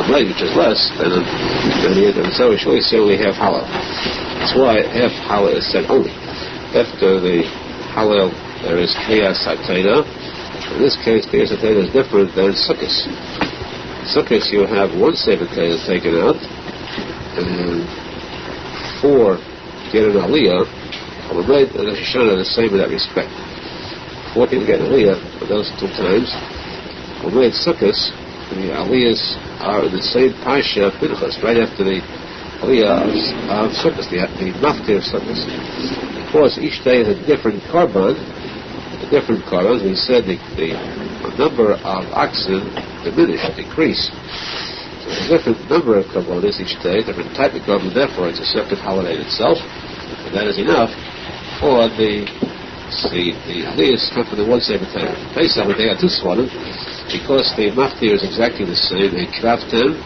Chalmud, which is less than so we should say only half Hallel. That's why half Hallel is said only. After the Hallel, there is Kriyas HaTorah. In this case, Kriyas HaTorah is different than Sukkos. Sukkos, you have one Sefer Torah taken out, and 4 get an Aliyah. Chalmud and Rosh Hashanah are the same in that respect. 4 people get an Aliyah for those 2 times. Chalmud Sukkos, the Aliyahs are in the same Parsha of Pinchas, right after the Aliyah of Sukkos, the Maftir of Sukkos. Because each day is a different korban, we said the number of oxen decrease. So there's a different number of korbanos each day, different type of korban, therefore it's a separate holiday in itself, and that is enough for the Aliyahs come from the one Sefer Torah. Pesach, they are 2 Svarim, because the Maftir is exactly the same. They craft them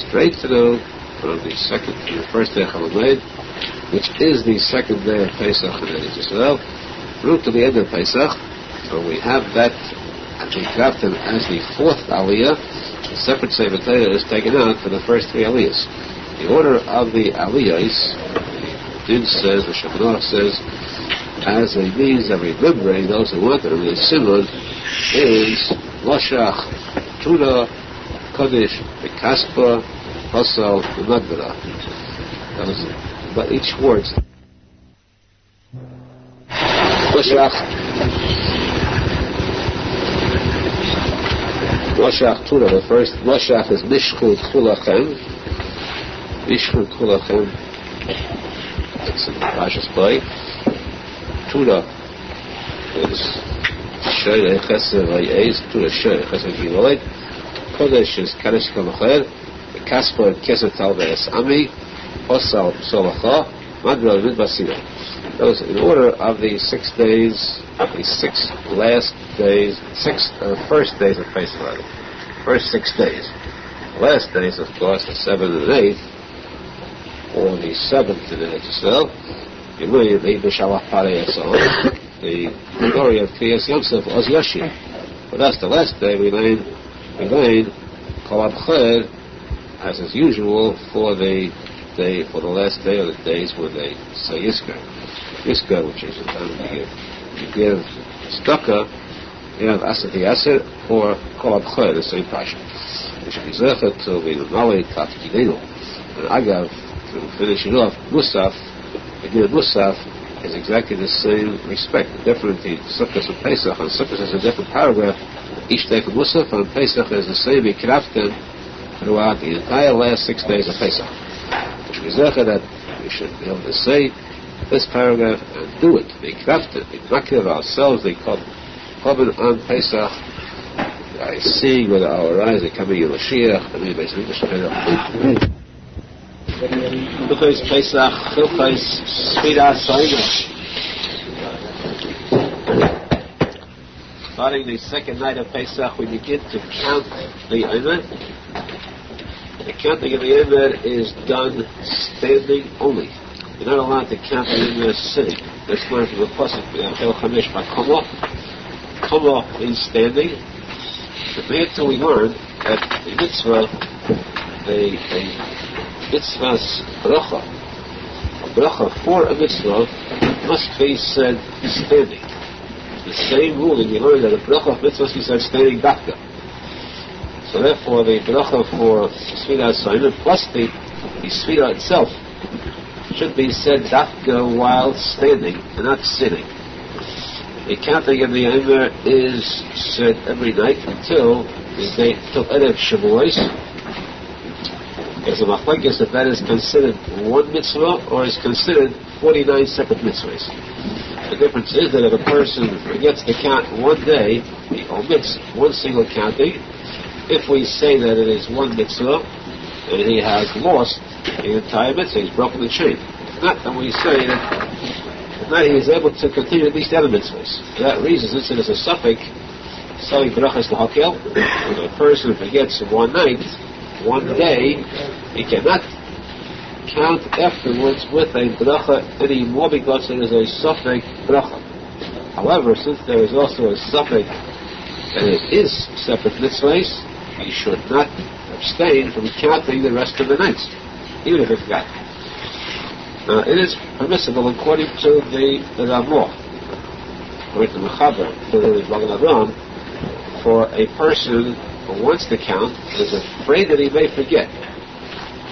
straight through from the first day of Chalamed, which is the second day of Pesach in Israel, through to the end of Pesach. So we have that, and we craft them as the 4th Aliyah. A separate Sefer Torah is taken out for the first 3 Aliyahs. The order of the Aliyahs, the Din says, the Shulchan says, as a means of remembering those who want to remember the Simon, is Moshach, Tuna, Kodesh, Bekaspa, Hosel, and Magdala. But each word. Moshach Tuna, the first Moshach is Mishchul Tchulachem. Mishchul Tchulachem. That's in the Parshas play. Tuna is Shoy Chesed Vayez. Tuna Shoy Chesed Vayez. Kodesh is Kadesh Kamacher. Kasper Keset Tal Ve'es Ami. Hosal Solacha. Magdala Vidbasina. Those in order of the 6 days, the 6 last days, first days of Pesach. First 6 days. Last days, of course, the 7th and 8th, or the 7th in Israel. You read the B'Shalach Parei Yisrael, the glory of Kriyas Yomsef Oz Yoshir. But that's the last day. We learn Kol Abcher, as is usual, for the last day, or the days when they say Yizkar, which is the time you give tzedakah, you have Asad Yasser, or Kol Abcher, the same passion. You should be zecher to be Mali Tikuney Zohar. And Agav, to finish it off, Musaf, again, Musaf is exactly the same respect. The difference between Sukkot and Pesach. On Sukkot is a different paragraph each day for Musaf, and Pesach is the same. We craft them throughout the entire last 6 days of Pesach. We should be zecher that we should be able to say this paragraph and do it. We craft it. We makir ourselves. They call on Pesach. I see with our eyes. They come in Mashiach. And we basically Hilchos Pesach, Hilchos Sfiras Soimer. Starting the second night of Pesach, we begin to count the Omer. The counting of the Omer is done standing only. You're not allowed to count the Omer sitting. That's learned from the posek. Komo means standing. But later we learn that the mitzvah, the mitzvah's bracha, a bracha for a mitzvah must be said standing. The same ruling we learned that a bracha of mitzvah must be said standing dafka. So therefore the bracha for Sfira Soimer plus the Sfira itself should be said dafka while standing and not sitting. The counting of the Omer is said every night until Erev Shavuos. There's a machlokes if that is considered one mitzvah or is considered 49 separate mitzvahs. The difference is that if a person forgets to count one day, he omits one single counting. If we say that it is one mitzvah, and he has lost the entire mitzvah, he's broken the chain. If not, then we say that if not, he is able to continue at least the other mitzvahs. For that reason, since it is a suffix, selling brachas l'hakel, when a person forgets one night, one day, he cannot count afterwards with a bracha anymore because it is a suffix bracha. However, since there is also a suffix and it is separate mitzvahs, he should not abstain from counting the rest of the nights, even if he forgot. It is permissible according to the Ramah, according to Mechaber, to the Rav of Aharon, for a person who wants to count is afraid that he may forget.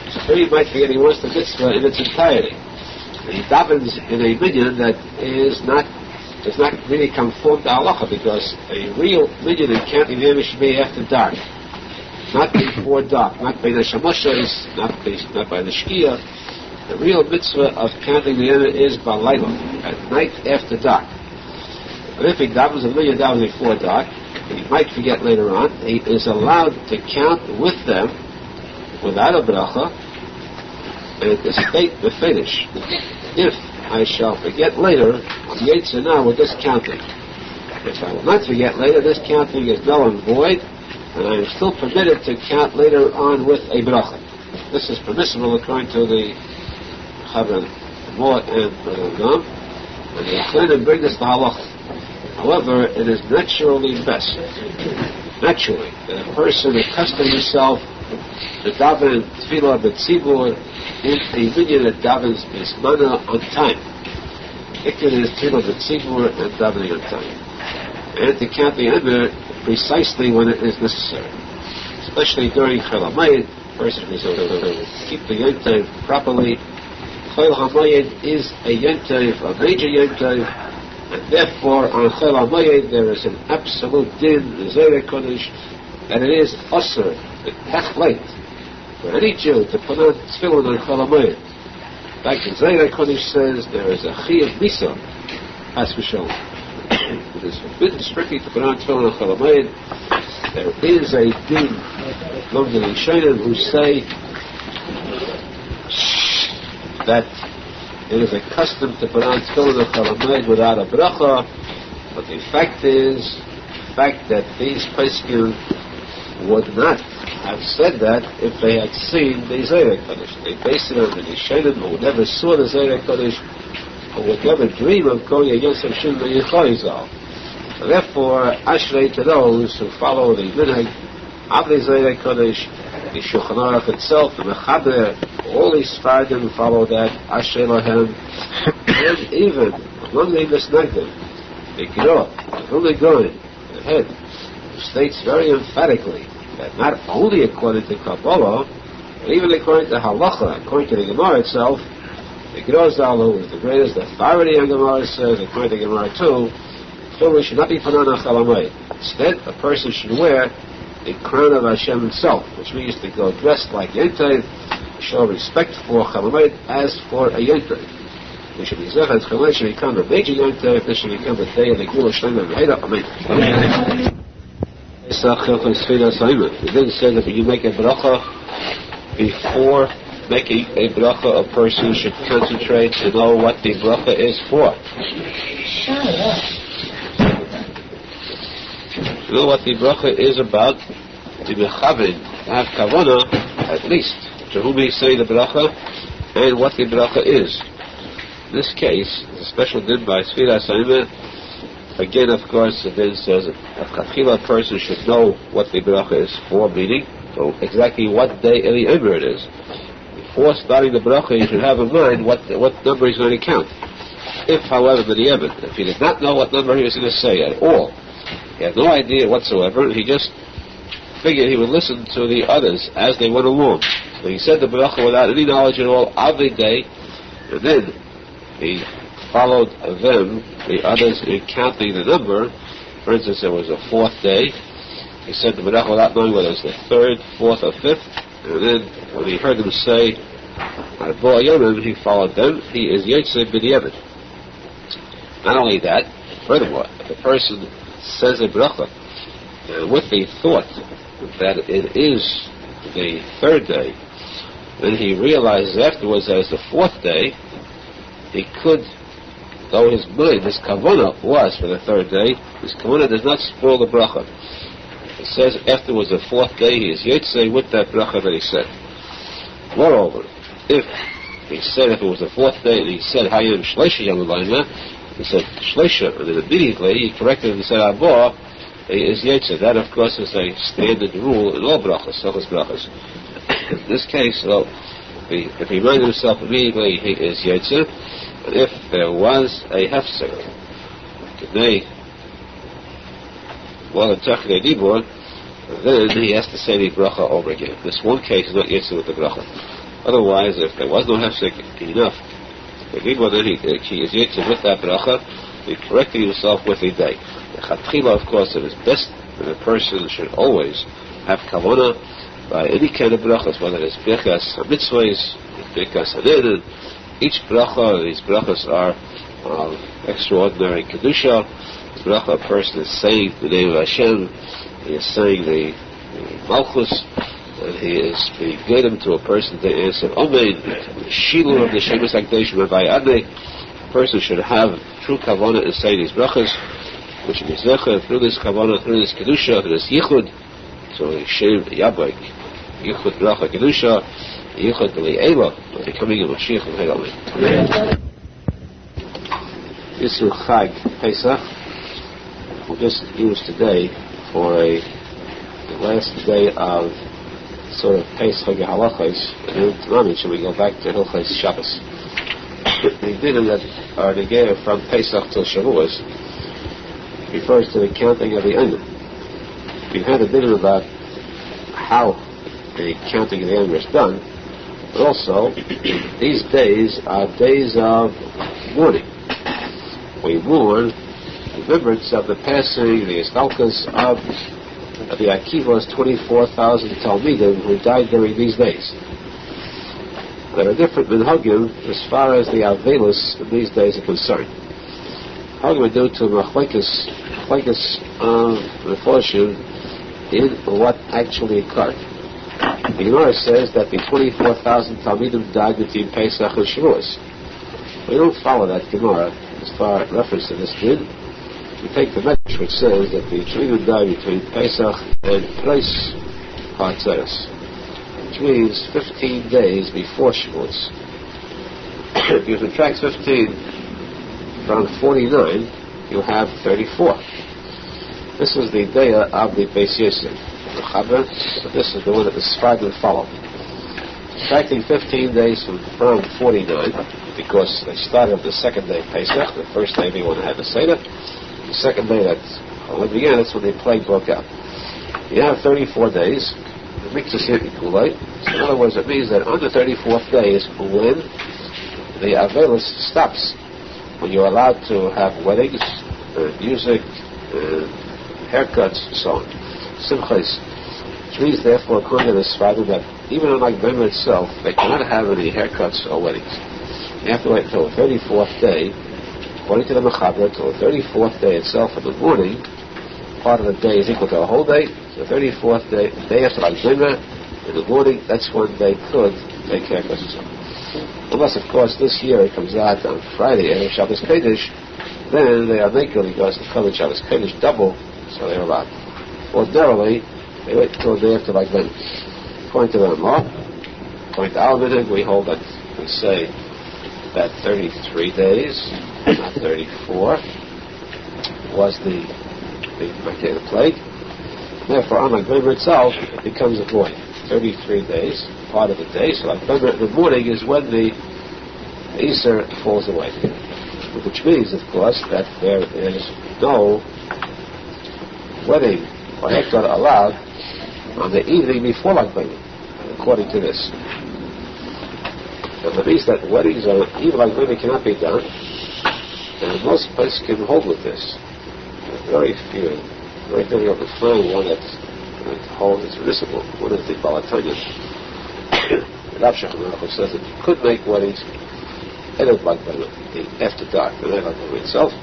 He's afraid he might forget he wants the mitzvah in its entirety. And he davens in a minyan that does not really conform to halacha, because a real minyan in counting the should be after dark, not before dark, not by the shamoshos, not by the shkia. The real mitzvah of counting the minyan is balayla, at night after dark. But if he davens a minyan davens before dark, he might forget later on, he is allowed to count with them without a bracha, and to state the finish. If I shall forget later, I'm Yetzer now with this counting. If I will not forget later, this counting is null and void, and I am still permitted to count later on with a bracha. This is permissible according to the Chavruta and the Achronim bring this to halacha. However, it is naturally best, that a person accustoms himself to daven tefillah b'tzibur in a minyan that davens bismana on time. Ikar is tefillah b'tzibur and davening on time, and to count the emer precisely when it is necessary, especially during Chol HaMoed. The person is to keep the Yom Tov properly. Chol HaMoed is a Yom Tov, a major Yom Tov. And therefore, on Chol HaMoed there is an absolute din, the Zohar Kodesh, and it is usher, the tachlit, for any Jew to put on tefillin on Chol HaMoed. In fact, the Zohar Kodesh says there is a chiyuv misa, as we show. It is forbidden strictly to put on tefillin on Chol HaMoed. There is a din among the Rishonim who say that it is a custom to put on tefillin on Chol HaMoed without a bracha, but the fact that these posek would not have said that if they had seen the Zohar Kodesh. They base it on the Rishonim who never saw the Zohar Kodesh, who would never dream of going against Hashem and Arizal. Therefore, ashrei to those who follow the minhag of the Zohar Kodesh, the Shulchan itself, the Mechaber, all these Sfardim follow that, ashrei lahem, and even among the Misnagdim, the kiruv, the going ahead, states very emphatically that not only according to Kabbalah, but even according to Halacha, according to the Gemara itself, the Arizal, who is the greatest authority on Gemara, says, according to Gemara too, tefillin should not be put on Chol HaMoed. Instead, a person should wear the crown of Hashem himself, which means to go dressed like Yom Tov, show respect for Chol HaMoed as for a Yom Tov. We should be zecher that Chol HaMoed should become a major Yom Tov. This should become a day of the Yerushalmi. Amen. It didn't say that when you make a bracha, before making a bracha, a person should concentrate to know what the bracha is for. To know what the bracha is about, to be chavin, to have kavana, at least, to whom he say the bracha, and what the bracha is. In this case, the special din by Sfiras Ha'imah. Again, of course, the din says that a person should know what the bracha is for, meaning exactly what day of the Ember it is. Before starting the bracha, you should have in mind what number he's going to count. If, however, if he did not know what number he was going to say at all, he had no idea whatsoever, he just figured he would listen to the others as they went along. So he said the bracha without any knowledge at all of the day, and then he followed them, the others, in counting the number. For instance, there was a fourth day. He said the bracha without knowing whether it was the third, fourth, or fifth. And then, when he heard them say Arba Yomim, he followed them. He is Yetzer B'diavad. Not only that, furthermore, if a person says a bracha with the thought that it is the third day, then he realizes afterwards that it's the fourth day, he could, though his mind, his kavanah was for the third day, his kavanah does not spoil the bracha. It says afterwards the fourth day he is Yetzer with that bracha that he said. Moreover, if it was the fourth day and he said Hayim Shleisha Yom L'Layla, he said Shleisha, and then immediately he corrected and said Abba, he is Yetzer. That, of course, is a standard rule in all brachas, Sochos brachas. In this case, though, if he reminded himself immediately, he is Yetzer. And if there was a hefsek, then he has to say the bracha over again. This one case is not Yetzer with the bracha. Otherwise, if there was no hefsek enough, then he is Yetzer with that bracha, he corrected himself with a day. The Chatchila, of course, it is best that a person should always have kavanah by any kind of brachas, whether it's birkas mitzvahs, birkas hanenin. Each bracha, these brachas are extraordinary kedusha. The bracha a person is saying the name of Hashem, he is saying the malchus, and he is being given to a person to answer Amen, the shilur of the Shemus HaKadosh Rabbi Adnei. A person should have true kavanah and say these brachas, which is zecher through this kavanah, through this kedusha, through this yichud. So Hashem Yabak, yichud bracha kedusha, yichud li'ela, becoming a Mashiach of Halacha. Yisur Chag Pesach, we'll just use today for the last day of sort of Pesach Halachos, and then should we go back to Hilchos Shabbos. The dinner that are together from Pesach till Shavuos refers to the counting of the Eimer. We've had a dinner about how the counting of the Eimer is done, but also these days are days of mourning. We mourn remembrance of the passing, the estalkas of the Akiva's 24,000 Talmidim who died during these days. There are different minhagim as far as the Avelis in these days are concerned. Hagim are due to machlekes Meforshim in what actually occurred. The Gemara says that the 24,000 Talmidim died between Pesach and Shavuos. We don't follow that Gemara as far as reference to this din. We take the Medrash which says that the Talmidim died between Pesach and Preis Hatzeres, which means 15 days before Shavuos. If you subtract 15 from 49, you have 34. This is the day of the Beis Yosef, the Chaber, but this is the one that the Sfardim follow. Subtracting 15 days from 49, because they started the second day of Pesach, the first day everyone had the Seder, the second day when it began, that's when the plague broke out. You have 34 days, the Mikzah Sirti Kulei. So in other words, it means that on the 34th day is when the Avelis stops, when you're allowed to have weddings, music, haircuts, and so on. Simchas. Which means, therefore, according to the Sfardim, that even on Lag B'Omer itself, they cannot have any haircuts or weddings. You have to wait until the 34th day, according to the Mechaber, until the 34th day itself in the morning. Part of the day is equal to a whole day. So the 34th day, the day after Lag B'Omer, in the morning, that's when they could make haircuts and so on. Unless, of course, this year it comes out on Friday, Erev Shabbos Kodesh, then they are naked because the covered Shabbos Kodesh double, so they're allowed. Ordinarily, they wait until the day after Lag B'Omer. According to the Ramah, according to our minhag, we hold that, we say that 33 days, not 34, was the plague. Therefore, on Lag B'Omer itself, it becomes a void. 33 days, part of the day, so Lag B'Omer in the morning is when the Easter falls away. Which means, of course, that there is no wedding or haircut allowed on the evening before Lag B'Omer, according to this. So that means that weddings on even Lag B'Omer cannot be done, and most places can hold with this. Very few, very difficult to find one that holds is permissible. One is the Balatanya. Rav Nachman says that you could make weddings headed Lag B'Omer, after dark, the night Lag B'Omer itself.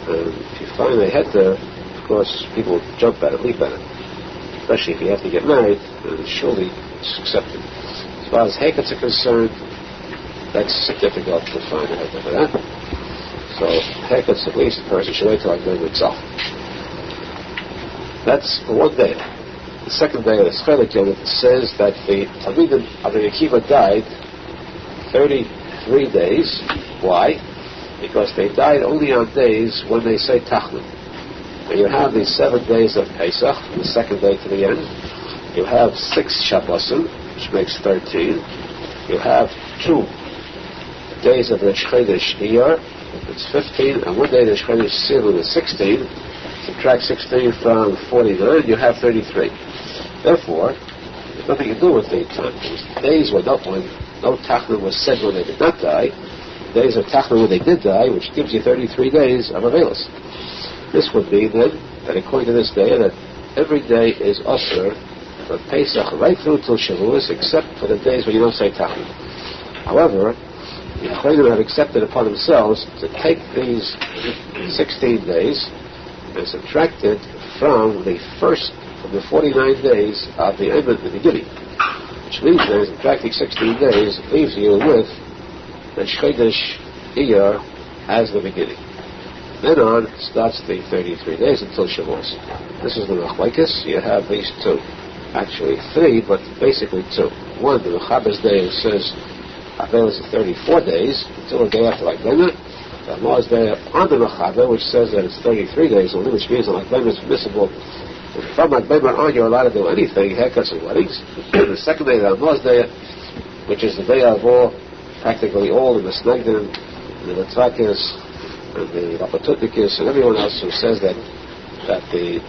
And if you find a head there, of course, people jump at it, leap at it. Especially if you have to get married, then surely it's accepted. As far as haircuts are concerned, that's difficult to find a head for that. So haircuts, at least, the person should wait till Lag B'Omer itself. That's for one day. The second day of the Chelik Yom, it says that the Talmidim of the Akiva died 33 days. Why? Because they died only on days when they say Tachnun. And you have these 7 days of Pesach, from the second day to the end. You have 6 Shabbosim, which makes 13. You have 2 days of Rosh Chodesh Iyar, it's 15, and 1 day of Rosh Chodesh Sivan is 16. Subtract 16 from 49, you have 33. Therefore, there's nothing to do with the time. These days were not when no Tachna was said when they did not die. Days of Tachna when they did die, which gives you 33 days of Avelis. This would be then, that according to this day, that every day is Osir from Pesach right through till Shavuos, except for the days when you don't say Tachna. However, the Chayim have accepted upon themselves to take these 16 days and subtract it from the first of the 49 days of the end of the beginning. Which means that subtracting 16 days leaves you with the Chodesh Iyar as the beginning. Then on starts the 33 days until Shavuos. This is the Machlekes. You have these 2. Actually 3, but basically 2. One, the Mechaber's day says Avelis is 34 days until the day after Lag B'Omer. The Amor's day on the Mechaber, which says that it's 33 days only, which means that Lag B'Omer is permissible. From Lag B'Omer on, you're allowed to do anything, haircuts and weddings. The second day, the Amor's day, which is the day of all, practically all the Mesnagdim, the Latrakis, and the Rapatutnikis, and everyone else who says that the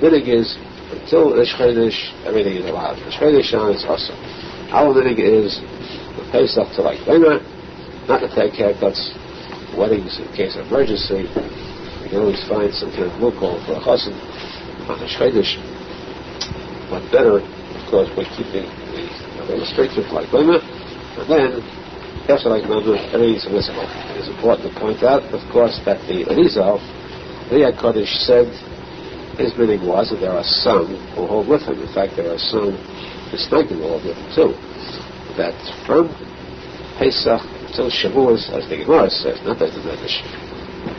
minig is until Rosh Chodesh, everything is allowed. Rosh Chodesh on is awesome. Our minig is the Pesach to Lag B'Omer, not to take haircuts, weddings in case of emergency. You can always find some kind of loophole for a chassid on Rosh Chodesh. But better, of course, by keeping the straight through Lag B'Omer, and then after Lag B'Omer, everything is permissible. It is important to point out, of course, that the Arizal, the Kodesh said his meaning was that there are some who hold with him. In fact, there are some Mesnagdim who hold with him too. That from Pesach until Shavuos, as the Gemara says, not as the Medrash,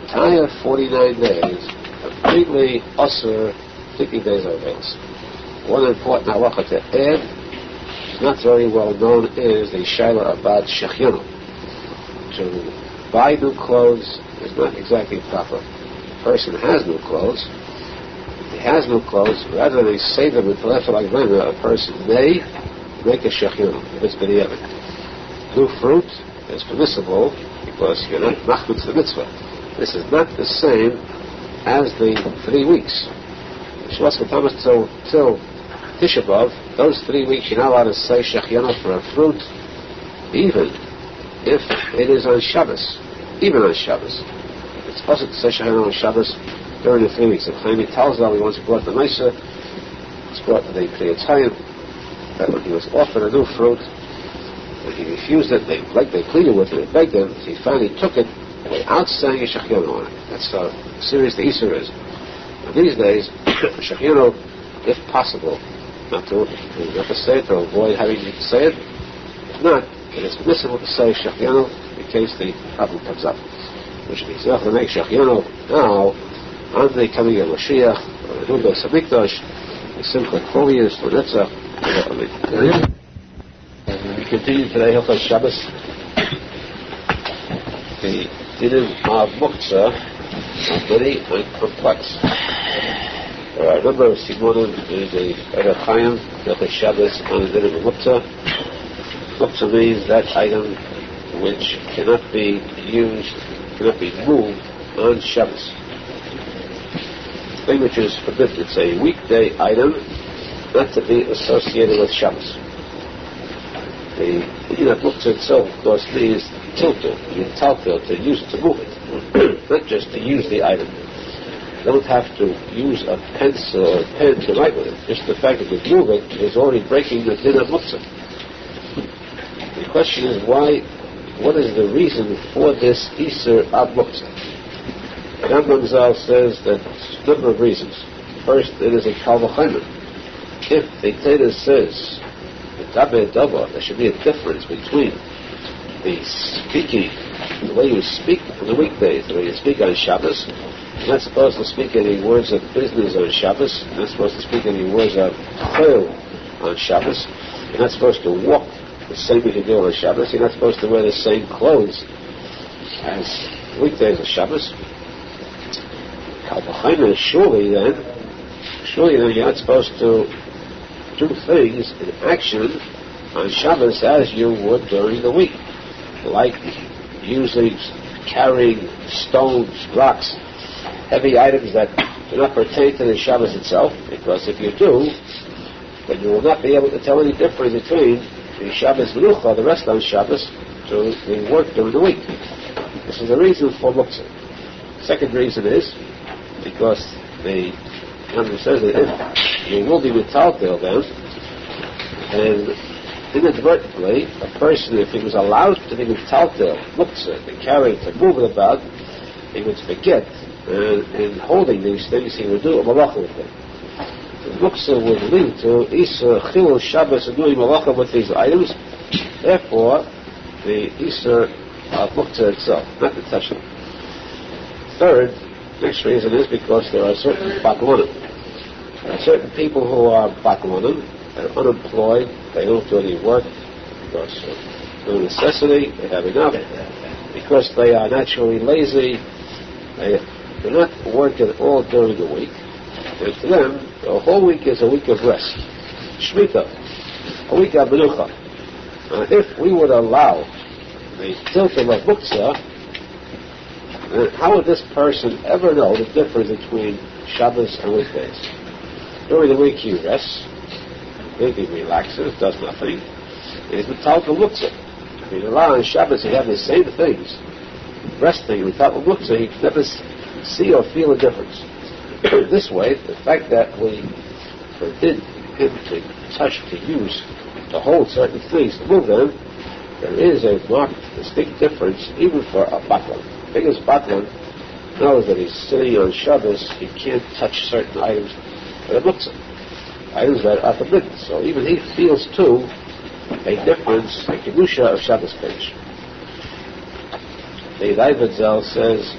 entire 49 days, completely Osir, 50 days of Avelis. One important halacha to add, which is not very well known, is the Shaila about Shechianu. To buy new clothes is not exactly proper. A person has new clothes. If he has new clothes, rather than save them until after Lag B'Omer, a person may make a Shechianu, if it's b'diavad. New fruit is permissible because you're not machmutz the mitzvah. This is not the same as the 3 weeks. Shavuos Katamas till Tisha B'Av, those 3 weeks you're not allowed to say Shechianu for a fruit, even if it is on Shabbos. Even on Shabbos. It's possible to say Shechianu on Shabbos during the 3 weeks. If Chaim tells that we once brought the Mesa, it's brought the Priyatayim, that when he was offered a new fruit, and he refused it, they pleaded with him, they begged him, he finally took it without saying a Shechianu on it. That's how serious the Isur is. And these days, Shechianu, if possible, not to say it, to avoid having to say it. If not, it is permissible to say Shechianu in case the problem comes up. Which means you have to make Shechianu now, on the coming of Mashiach, or the New Beis HaMikdash, the Simchat Folius, for Netzach. We continue today, Hilchos Shabbos. The Dinim of Muktzah are many and complex. There are a number of Simonim in the Erev Chaim, Hilchos Shabbos, on the Dinim of Muktzah. Muktzah means that item which cannot be used, cannot be moved on Shabbos. Thing which is forbidden. It's a weekday item, not to be associated with Shabbos. The Dinim of Muktzah itself, of course, means tilto, to use it, to move it, not just to use the item. You don't have to use a pencil or a pen to write with it. Just the fact that you move it is already breaking the Dinim of Muktzah. The question is what is the reason for this Isur of Muktzah? Rambam Zal says that a number of reasons. First, it is a Kal V'Chomer. If the Torah says there should be a difference between the speaking, the way you speak on the weekdays, the way you speak on Shabbos. You're not supposed to speak any words of business on Shabbos. You're not supposed to speak any words of chayil on Shabbos. You're not supposed to walk the same way you do on Shabbos. You're not supposed to wear the same clothes as weekdays of Shabbos. Surely then you're not supposed to do things in action on Shabbos as you would during the week, like usually carrying stones, rocks, heavy items that do not pertain to the Shabbos itself, because if you do, then you will not be able to tell any difference between the Shabbos Menucha, the rest on Shabbos, to the work during the week. This is the reason for Muktzah. Second reason is because the Talmud says that if you will be metaltel then, and inadvertently, a person, if he was allowed to be metaltel, Muktzah, to carry, to move it about, he would forget, and in holding these things, he would do a malacha with them. The Muktzah would lead to Isur Chilul Shabbos and doing malacha with these items. Therefore, the Isur of Muktzah itself, not to touch them. Third, next reason is because there are certain baklonim. There are certain people who are baklonim, they're unemployed, they don't do any work because of no necessity, they have enough. Because they are naturally lazy, they do not work at all during the week. And to them, the whole week is a week of rest. Shmita, a week of menucha. If we would allow the tilting of Muktzah, then how would this person ever know the difference between Shabbos and weekdays? During the week he rests, maybe relaxes, does nothing. He's metal to Muktzah. If he's allowed on Shabbos to have the same things, resting without Muktzah, he can never see or feel a difference. This way, the fact that we forbid him to touch, to use, to hold certain things, to move them, there is a marked, distinct difference even for a batlan. The biggest batlan knows that he's sitting on Shabbos, he can't touch certain items that are Muktzah, items that are forbidden. So even he feels too a difference, a kedusha of Shabbos page. The Arizal says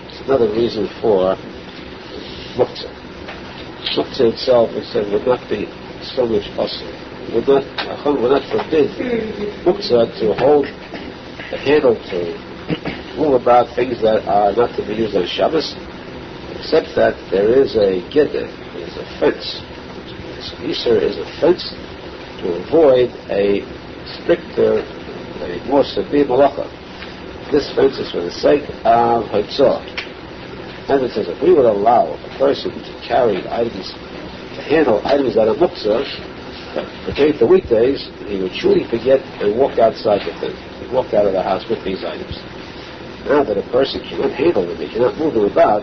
it's another reason for Muktzah. Muktzah itself, he said, would not be so much posek. Would not forbid Muktzah to hold the handle, to move about things that are not to be used on Shabbos, except that there is a geder, there is a fence. Isur is a fence to avoid a stricter, a more severe malacha. This fence is for the sake of Hatzor. And it says if we would allow a person to carry items, to handle items that are Muktzah, that pertain to weekdays, he would truly forget and walk outside the thing. He'd walk out of the house with these items. Now that a person cannot handle them, he cannot move them about,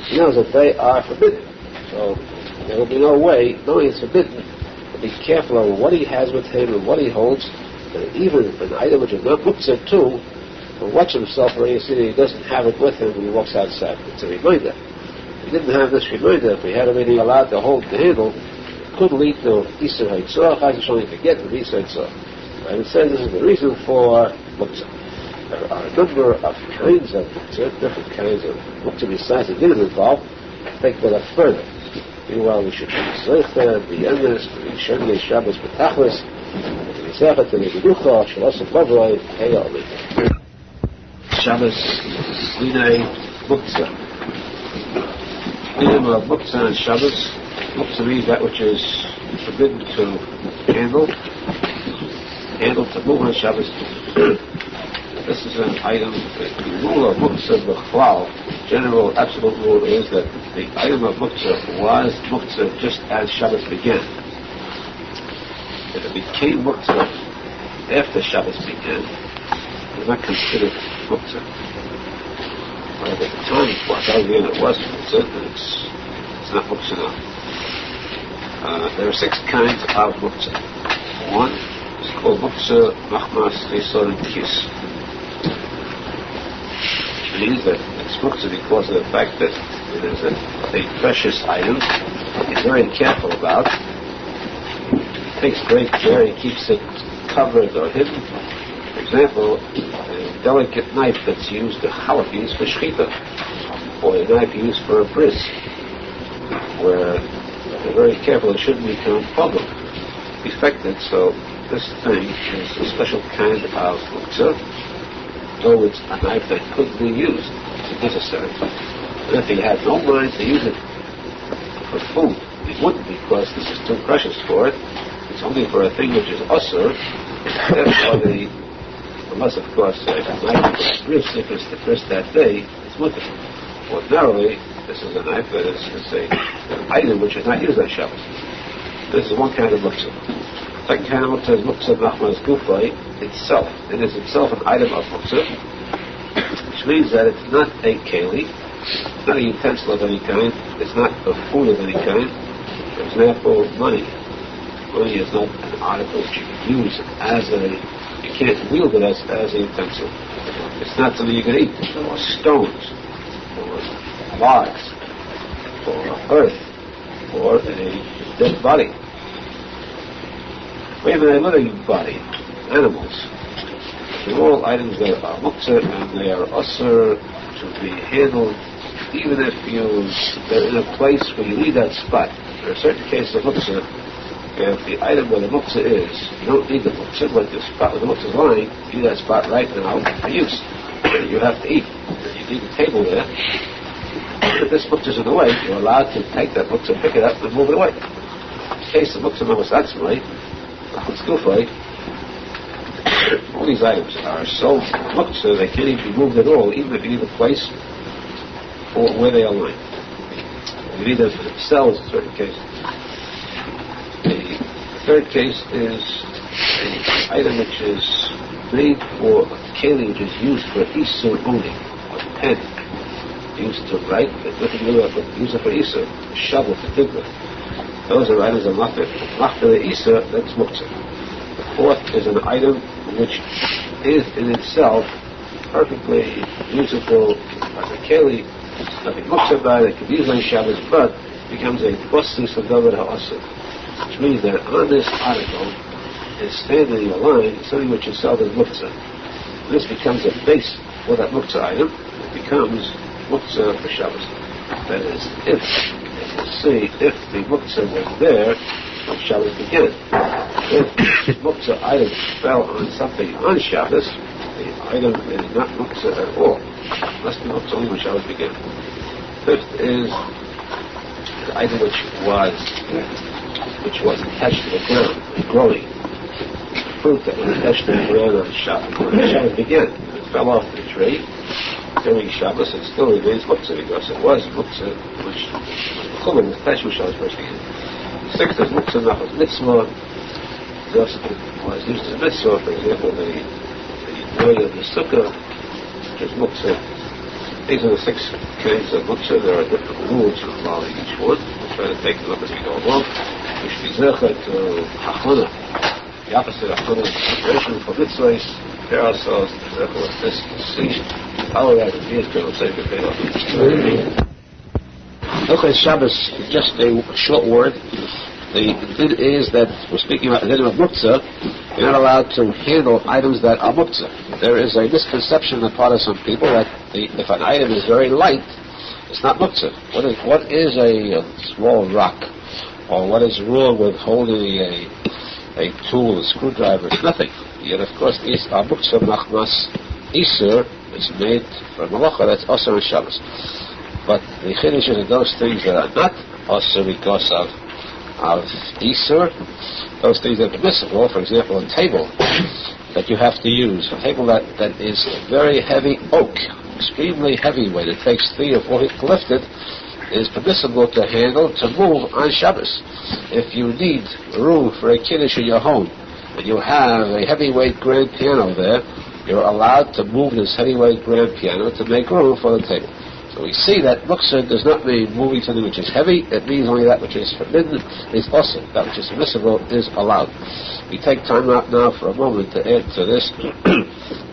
he knows that they are forbidden. So there will be no way, knowing it's forbidden, to be careful of what he has with him and what he holds, and even an item which is not Muktzah too, to watch himself where you see that he doesn't have it with him when he walks outside. It's a reminder. If he didn't have this reminder, if he had already allowed to hold the handle, it could lead to Isur Haitzor, Chazashon forget the Isur Haitzor. And it says this is the reason for Muktzah. There are a number of kinds of Muktzah, different kinds of Muktzah besides the dinner involved. Take that up further. Meanwhile, we should be Zoicher, be Emes, be Shemnei Shabbos B'Tachlis, be Zechet, be Geducha, Shalosem Bavly, Heya Oli. Shabbos, Linei, Muktzah. Minimum of Muktzah and Shabbos. Muktzah means that which is forbidden to handle to move on Shabbos. This is an item, the rule of Muktzah B'Chlal, general absolute rule is that the item of Muktzah was Muktzah just as Shabbos began. If it became Muktzah after Shabbos began, it was not considered Muktzah. But at the time it was Muktzah, and it's not Muktzah now. There are 6 kinds of Muktzah. One is called Muktzah Machmas Yisor and Kis. It means that it's Muktzah because of the fact that it is a precious item he's very careful about. He takes great care, he keeps it covered or hidden. For example, a delicate knife that's used, the halach used for shechita, or a knife used for a bris, where they're very careful it shouldn't become public, defected. So this thing is a special kind of Muktzah, though it's a knife that could be used if necessary. And if he had no mind to use it for food, he wouldn't, because this is too precious for it. It's only for a thing which is usher. Therefore, unless, of course, if a knife is first that day, it's mutter. Ordinarily, this is a knife that is an item which is not used on Shabbos. This is one kind of muktzah. Second kind of muktzah is muktzah Nachman's gufay itself. It is itself an item of muktzah, which means that it's not a keli, it's not a utensil of any kind, it's not a food of any kind. For example, money. Money is not an article which you can use as you can't wield it as a utensil. It's not something you can eat, or stones, or logs, or earth, or a dead body. Or even a living body, animals. They're all items that are muktzah, and they are usher to be handled, even if they're in a place where you need that spot. There are certain cases of muktzah, if the item where the muktzah is, you don't need the muktzah, but the spot where the muktzah is lying, you need that spot right now for use. You have to eat. You need a table there. If this muktzah is in the way, you're allowed to take that muktzah, pick it up, and move it away. In the case of muktzah mawasatzmai, all these items are so muktzah they can't even be moved at all, even if you need a place for where they are lying. You need them for themselves in certain cases. The third case is an item which is made for a keli which is used for Isur only, a pen used to write, but nothing to do with it, use it for Isur, a shovel to dig with. Those are items of machter. Machter the Isur, that's muktzah. The fourth is an item which is in itself perfectly usable as a keli, nothing muktzah about it, it can be used on Shabbos, but becomes a posek of davar ha'asur, which means that on this article is standing a line, something which itself is muktzah. This becomes a base for that muktzah item. It becomes muktzah for Shabbos. That is, if the muktzah was there, Shabbos began. If the muktzah item fell on something on Shabbos, the item is not muktzah at all. It must be muktzah only when Shabbos began. Fifth is the item which was attached to the ground, growing. Fruit that was attached to the ground on Shabbos. When Shabbos began, it fell off the tree during Shabbos, and still remains muktzah because it was muktzah which was attached when Shabbos first began. Sixth is muktzah nachos mitzvah. Just was used as mitzvah, for example, the oil of the sukkah, which is muktzah. These are the 6 kinds of muktzah. There are different rules involving each one. We'll try to take a look as we go along. We should be zecher to hachana. The opposite of hachana is preparation for mitzvahs. Prepare ourselves to zecher with this to see how we have to be as good as safe to Okay, Shabbos, just a short word. The thing is that we're speaking about the din of muktzah. You're not allowed to handle items that are muktzah. There is a misconception on the part of some people that if an item is very light, it's not muktzah. What is a small rock? Or what is wrong with holding a tool, a screwdriver? It's nothing. Yet, of course, these are muktzah nachmas isur. It's made for malacha that's also on Shabbos. But the chiddush is that those things that are not also because of Isur, those things that are permissible, for example, a table that you have to use, a table that is very heavy oak, extremely heavyweight, it takes 3 or 4 feet to lift it, is permissible to handle, to move on Shabbos. If you need room for a kiddush in your home, and you have a heavyweight grand piano there, you're allowed to move this heavyweight grand piano to make room for the table. So we see that muktzah does not mean moving something which is heavy. It means only that which is forbidden is also. That which is permissible is allowed. We take time out now for a moment to add to this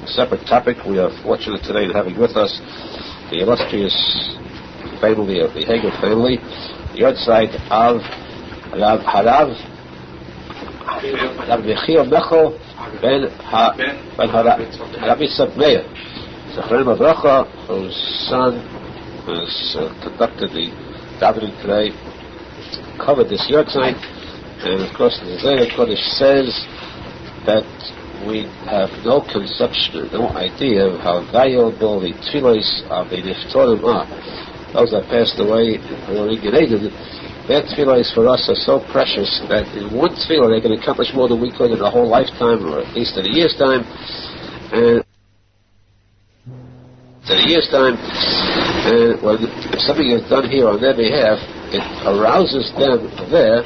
separate topic. We are fortunate today in having with us the illustrious family of the Hegel family, the Yortzeit of Rav Nachman ben Harabisa Meir, Zachrein Avracha, whose son has conducted the davening today, covered this Yortzeit, and of course the Zohar Kodesh says that we have no conception, no idea of how valuable the tefillos of the Niftorim are. those that passed away who are in Gan Eden, their tefillah for us are so precious that in one tefillah they can accomplish more than we could in a whole lifetime, or at least in a year's time. And when something is done here on their behalf, it arouses them there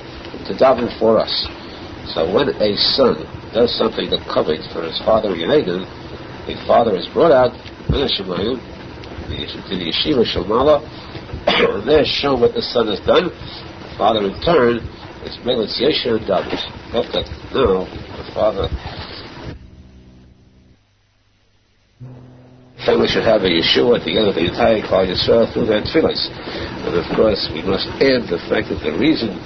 to daven for us. So when a son does something that coveted for his father in Eden, the father is brought out to the yeshiva Shalmala, and there shown what the son has done. The father in turn is Melatz Yesher and davens. Not that now the father family should have a Yeshua together with the entire Klal Yisrael through their tefillahs. And of course, we must add the fact that the reason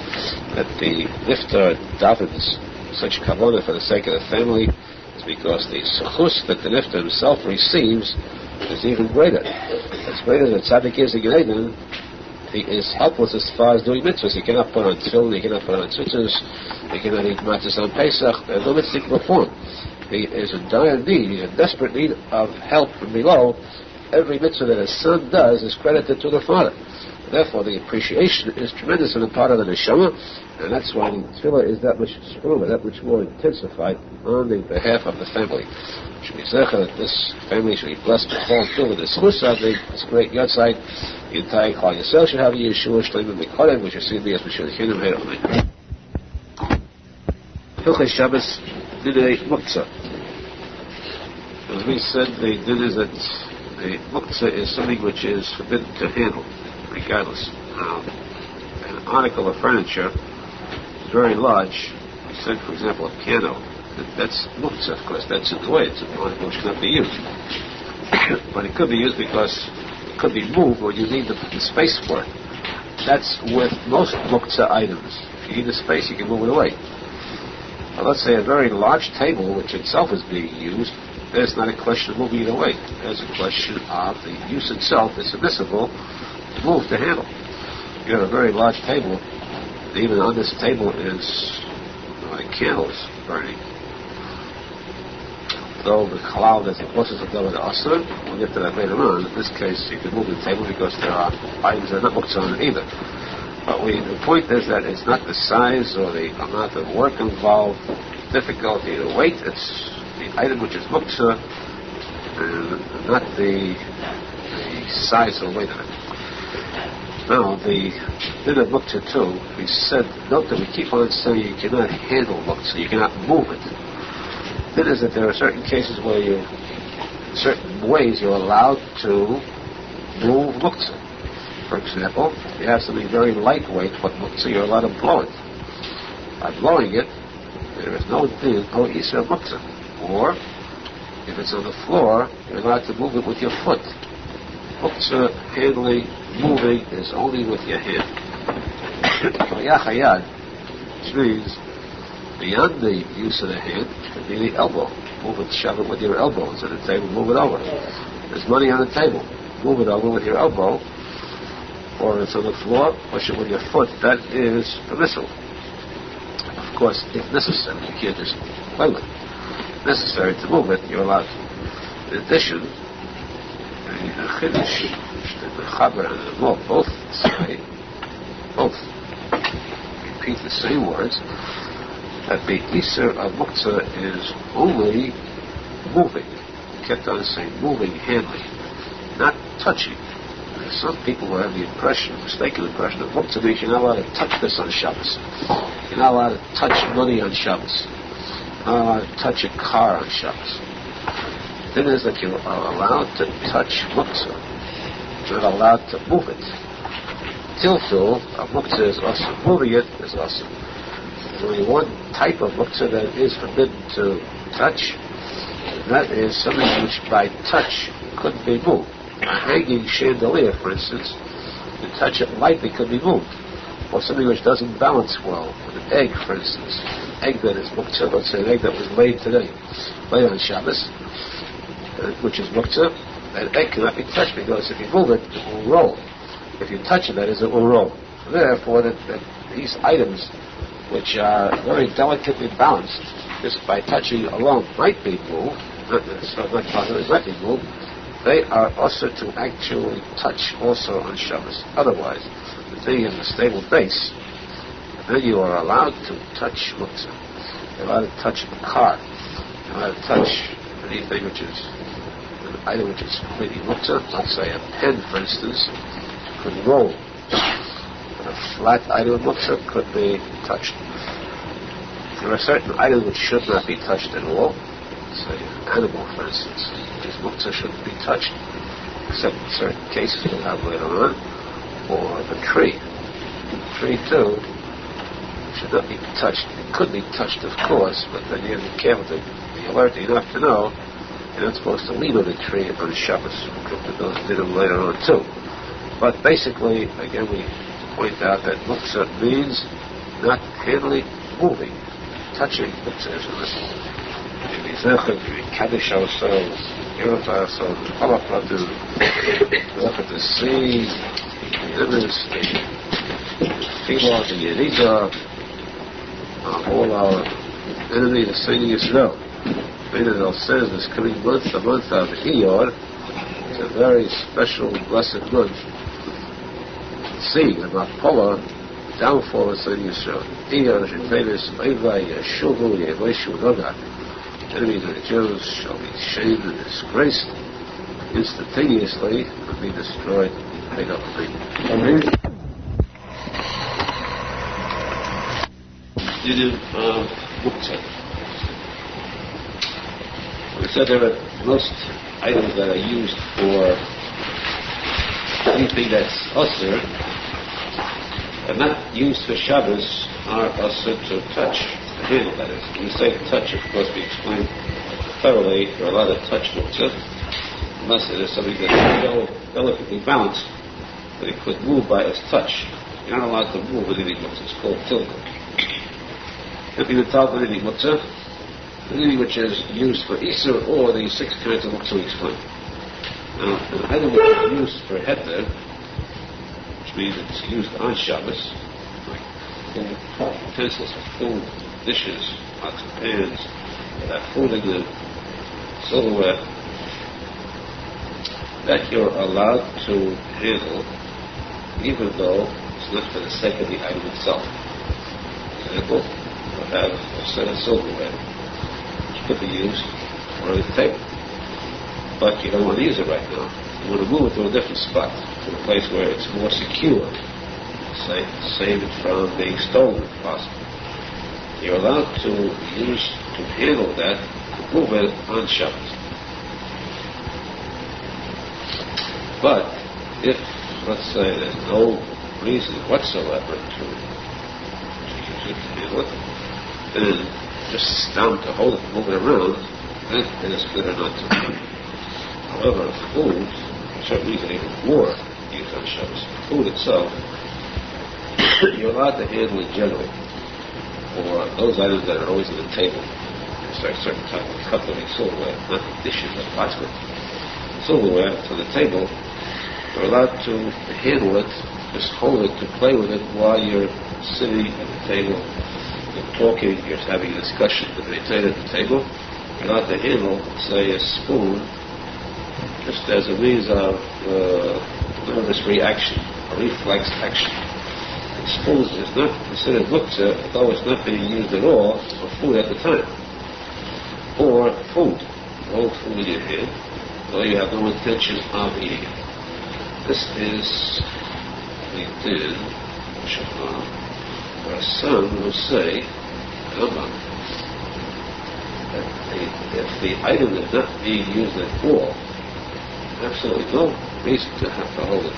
that the niftar davens such kavanah for the sake of the family is because the suchus that the niftar himself receives is even greater. As great as the tzadik is in Gan Eden, he is helpless as far as doing mitzvahs. He cannot put on tefillin, he cannot put on tzitzis, he cannot eat matzahs on Pesach. There are no mitzvahs he can perform. He is in dire need, he's in desperate need of help from below. Every mitzvah that his son does is credited to the father. Therefore, the appreciation is tremendous on the part of the neshama, and that's why the tefillah is that much stronger, that much more intensified on the behalf of the family. Should be zecher that this family should be blessed with all filled with the schus of this great yahrzeit. The entire Klal Yisrael should have a Yeshua Shleimah Mikodem, which is seen as we should hear them here. Hilchei Shabbos Dinei Muktzah. As we said, the din is that the muktzah is something which is forbidden to handle, regardless. Now, an article of furniture is very large. We said, for example, a piano. That's muktzah, of course. That's in the way. It's an article which cannot be used. But it could be used because it could be moved or you need the space for it. That's with most muktzah items. If you need the space, you can move it away. But let's say a very large table, which itself is being used, there's not a question of moving it away. There's a question of the use itself is admissible to move, to handle. You have a very large table, even on this table is candles burning. Though the halal, there's the process of the asr, we'll get to that later on. In this case, you can move the table because there are items that are not muktzah on it either. But the point is that it's not the size or the amount of work involved, difficulty, the weight, it's the item which is muktzah, and not the size or weight of it. Now, the din of muktzah too, we said, note that we keep on saying you cannot handle muktzah, you cannot move it. The din is that there are certain cases where certain ways you're allowed to move muktzah. For example, you have something very lightweight, but muktzah, you're allowed to blow it. By blowing it, there is no din, no isra muktzah. Or, if it's on the floor, you're allowed to move it with your foot. Muktzah, handling, moving, is only with your hand. Which means, beyond the use of the hand, could be the elbow. Move it, shove it with your elbow. It's on the table, move it over. There's money on the table. Move it over with your elbow. Or it's on the floor, push it with your foot. That is permissible. Of course, if necessary, you can't just play with it. Necessary to move it, you're allowed to. In addition, the Chiddush, the Chaber and the Mo, both repeat the same words, that the Isser of Muktzah is only moving. Kept on saying moving, handling, not touching. There's some people who have the mistaken impression of Muktzah means you're not allowed to touch this on Shabbos. You're not allowed to touch money on Shabbos. You're not allowed to touch a car on Shabbos. The thing is that you are allowed to touch muktzah. You're not allowed to move it. Tiltul of muktzah is awesome. Moving it is awesome. There's only one type of muktzah that is forbidden to touch, and that is something which by touch couldn't be moved. A hanging chandelier, for instance, to touch it lightly could be moved. Or something which doesn't balance well. An egg, for instance. An egg that is muktzah, let's say an egg that was laid today, laid on Shabbos, which is muktzah, that egg cannot be touched because if you move it, it will roll. If you touch it, that is, it will roll. Therefore, these items, which are very delicately balanced, just by touching alone might be moved, not possible, it might be moved, they are also to actually touch also on Shabbos. Otherwise, the thing is a stable base. Then you are allowed to touch muktzah. You're allowed to touch the car. You're allowed to touch anything which is an item which is completely muktzah. Let's say a pen, for instance, could roll. A flat item of muktzah could be touched. There are certain items which should not be touched at all. Say an animal, for instance, which muktzah shouldn't be touched, except in certain cases we'll have later on, or the tree. The tree too should not be touched. It could be touched, of course, but then you have to be careful to be alert enough to know you're not supposed to leave on the tree on Shabbos. We'll get those did them later on too. But basically, again, we point out that muktzah means not handling, moving, touching. Muktzah is we kaddish ourselves, purify ourselves, halacha, look at the sea, the image, the tefillah, the yerida, all our enemies, the saying is no. Arizal says this coming month, the month of Iyar, is a very special, blessed month. Seeing the Mapola, downfall of Syrian Jewish. Iyar is famous, Levi, Yeshuvu, Yeveshu, Noga. Enemies of the Jews shall be shamed and disgraced instantaneously and be destroyed. Amen. Muktzah. We said there are most items that are used for anything that's usher, and not used for Shabbos, are usher to touch, to handle, that is. When we say touch, of course, we explain thoroughly, you're allowed to touch muktzah, unless it is something that's so delicately balanced that it could move by its touch. You're not allowed to move with anything muktzah. It's called tilka. If you talk with anything muktzah, anything which is used for Easter or the 6 kinds of muktzah we explained. Now, an item which is used for heter, which means it's used on Shabbos, like utensils, food, dishes, pots and pans, that food in the silverware, that you're allowed to handle, even though it's not for the sake of the item itself. For example, you'll have a set of silverware, which could be used for the table. But you don't want to use it right now. You want to move it to a different spot, to a place where it's more secure. Say, save it from being stolen if possible. You're allowed to handle that, to move it on Shabbos. But if, let's say, there's no reason whatsoever to use it, to handle it, then just down to hold it, move it around, then it is better not to. However, food, for certain reason, even more used on Shabbos. Food itself, you're allowed to handle in general, or those items that are always on the table. It's like certain type of cutlery, silverware, not dishes or pots, but silverware to the table. You're allowed to handle it, just hold it, to play with it while you're sitting at the table, you're talking, you're having a discussion, debating at the table. You're allowed to handle, say, a spoon, just as a means of nervous reaction, a reflex action. And spoon is not considered muktzah, though it's not being used at all for food at the time. Or food. Hold food in your hand, though you have no intention of eating it. This is the din, Shulchan, where a son will say, Rambam, that if the item is not being used at all, absolutely no reason to have to hold it.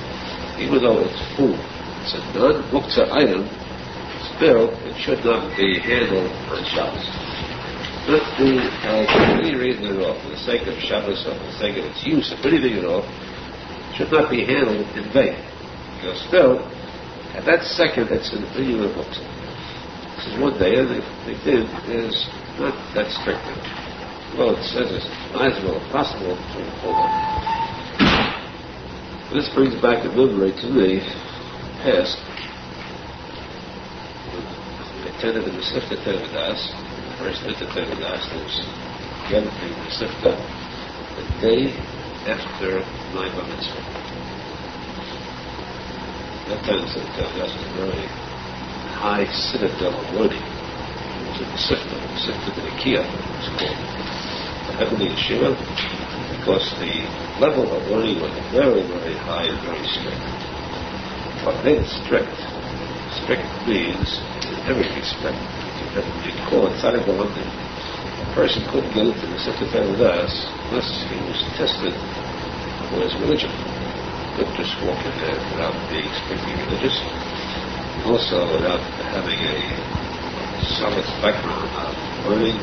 Even though it's food, it's a non-muktzah item, still it should not be handled on Shabbos. Not being held for any reason at all, for the sake of Shabbos or for the sake of its use, or anything at all, should not be handled in vain. Because still, at that second, it's an opinion of muktzah. This is one day, and the din is not that strict. Well, it says it's advisable, possible to hold on. This brings back a memory to the past. I attended the Mesifta Tevidas, the first Mesifta Tevidas, that was given to the Mesifta, the day after my bar mitzvah. That time that's a very high citadel of learning. It was in the Sifta the Nikia, it's called. The heavenly yeshiva, because the level of learning was very, very high and very strict. What made it strict? Strict means, in every respect, that you call it tzadik b'lamdim. A person couldn't get into the Sifta Teredas unless he was tested for his religion. He couldn't just walk in there without being strictly religious, also without having a solid background of learning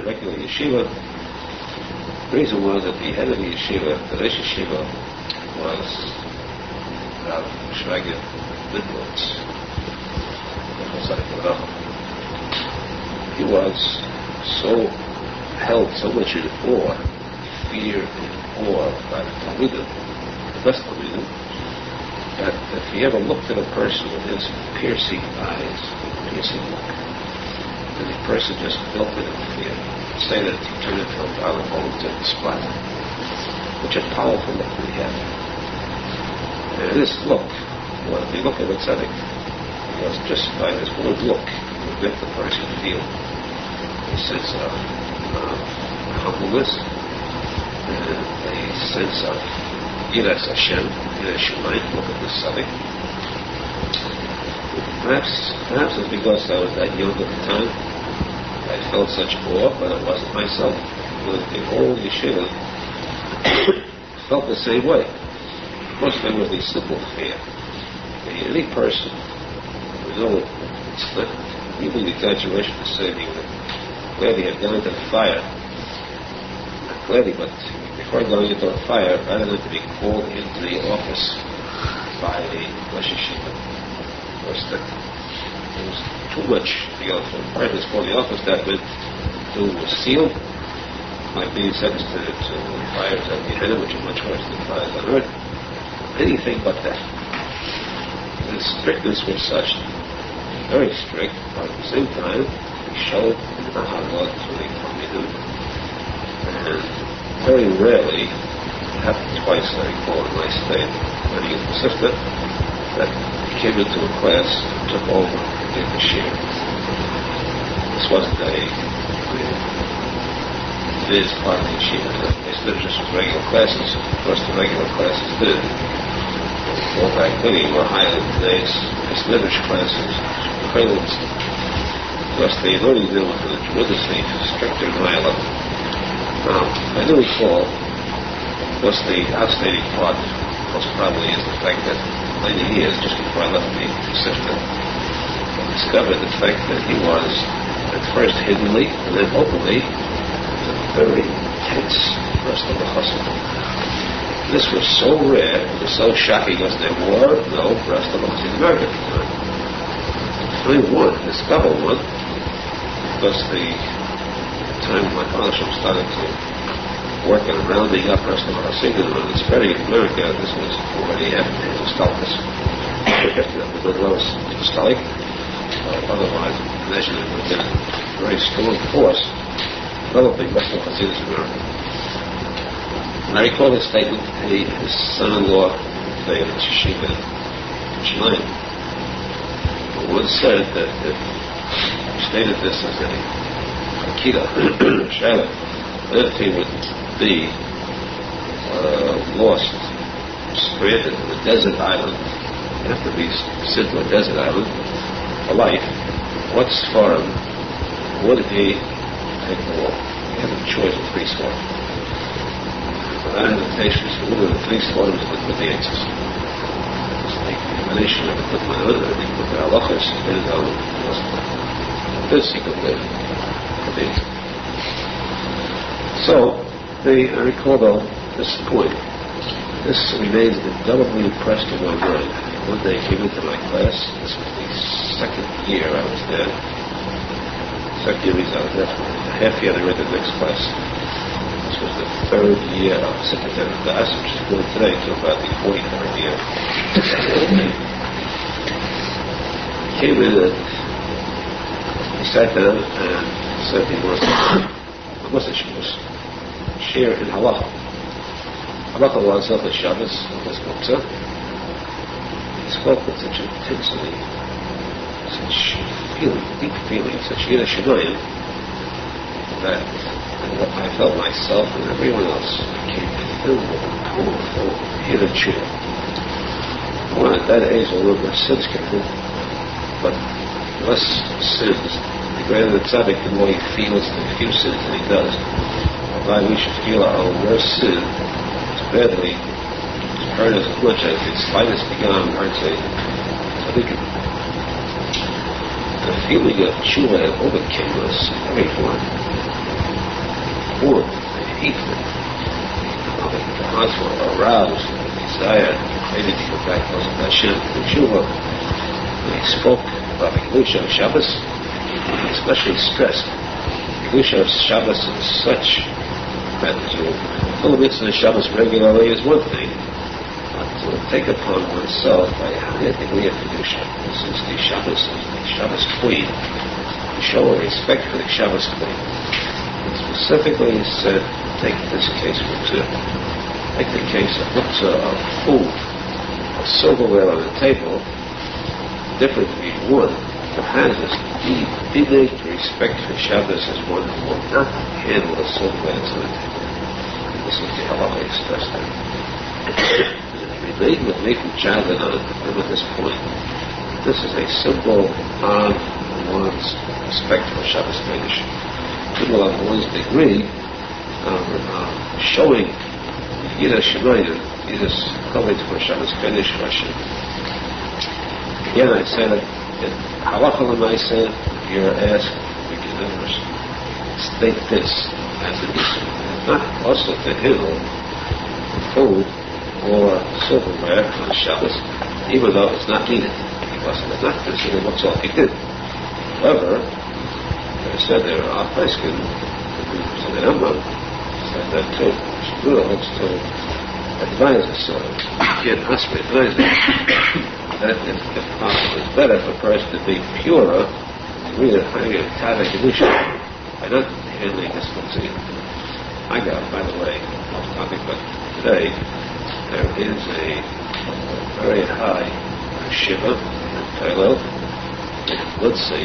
regular yeshiva. The reason was that the head of the yeshiva, the Reish Yeshiva, was Rav He was held so much in awe, fear and awe by the Talmudim, the best Talmudim, that if he ever looked at a person with his piercing eyes, piercing look, then the person just melted in fear. Say that he turned into a violent to the spot, which a powerful look that he had. And this look, when you look at a tzadik, was just by this one look, would make the person feel a sense of humbleness, and a sense of Yiras Hashem, Yiras Shemayim. Look at this tzadik. Perhaps it's because I was that young at the time. I felt such awe, but it wasn't myself. The whole yeshiva felt the same way. Most of it was the simple fear. Any person, it's not even the exaggeration to say he was glad he had gone into the fire. Not glad he, but before going into the fire, rather than to be called into the office by the Rosh Yeshiva, it was too much to go to the purpose for the office that meant to seal, like being sentenced to fires at the end, which are much worse than fires on earth. Anything but that. The strictness was such, very strict, but at the same time, he showed the Aharon to the Talmudim, and very rarely, it happened twice, I recall, in my stay when he was assistant, that he came into a class and took over and gave the share. This wasn't this part of the yeshiva. They stood just with regular classes. Of course, the regular classes did. All back then, were higher than today's esteemed classes, preludes. Of course, they learning them with a tremendously stricter dialogue. Now, I do recall, of course, the outstanding part, most probably, is the fact that 90 years just before I left the system, I discovered the fact that he was, at first hiddenly, and then openly, a very intense person of the Chassidut. This was so rare, it was so shocking as there were no rest of us in America at the time. I discovered one, because the time my fellowship started to work on rounding up rest of our singing and spreading in America, this was already after the Stalkers. The good lowest Stalik, otherwise, nationally, it was a very strong force developing rest of Chassidus in America. And I recall his statement, his son-in-law, the Yeshiva in Yerushalmi, once said that he stated this as a Akita, Shaila, that he would be lost, stranded in a desert island, have to be sent to a desert island for life. What's for him? Would he take the walk? He had a choice of three swords. That invitation is for one of the three swords that put the answers. It's the combination of the put my own and the put the halachas and his own. This he could live. So, I recall though, this point. This remains indelibly impressed in my mind. One day I came into my class. This was the second year I was there. Second year I was there for a half year. I read the next class. This was the third year of Secretary of Das, which is going today to about the 43rd year. He came in and he sat down and said he was share in Halacha. Halacha oneself is Shabbos, is muktzah. He spoke with such intensity, such feeling, deep feeling, such Yerushalmi, that I felt myself and everyone else became filled with a powerful Yerushalmi. Well, at that age, a little bit of sins came in, but less sins. The greater the tzadik, the more he feels the few sins that he does. Why we should feel our worst sin as badly, as hurt as much as the slightest begun hurts a tzadik. The feeling of Teshuva had overcame us everyone. Warmth, hatred, the hearts were aroused, the desire, maybe to go back closer to Hashem, to Teshuva. When he spoke about the Kedusha of Shabbos, he especially stressed the Kedusha of Shabbos is such that to fulfill the mitzvah of Shabbos regularly is one thing, but to take upon oneself by a higher degree of Kedusha, since the Shabbos queen, to show a respect for the Shabbos queen. And specifically he said, take this case for two. Take the case of muktzah of food, of silverware on the table, different between one who has this deep, innate respect for Shabbos as one who will not handle the silverware that's on the table. This is the Halacha expressed there. Remain with me from childhood on at this point. This is a symbol of one's respect for Shabbos Kodesh. Symbol of one's degree of showing Yerushalmi, Yidus coming for Shabbos Kodesh Hashem. Again, I said that in Halacha L'maaseh, if you're asked, we can never state this as an issue. It's not also to handle food or silverware on Shabbos, even though it's not needed, because it's not considered what's all he did. However, I said there are posek, so the Rambam said that too. Shulchan wants to advise us, so again, us to advise us that if possible, it's better for a person to be purer, really higher tzadik kedusha, by not handling this fluency. I got, by the way, off topic, but today there is a very high shiva in Thailand, let's say,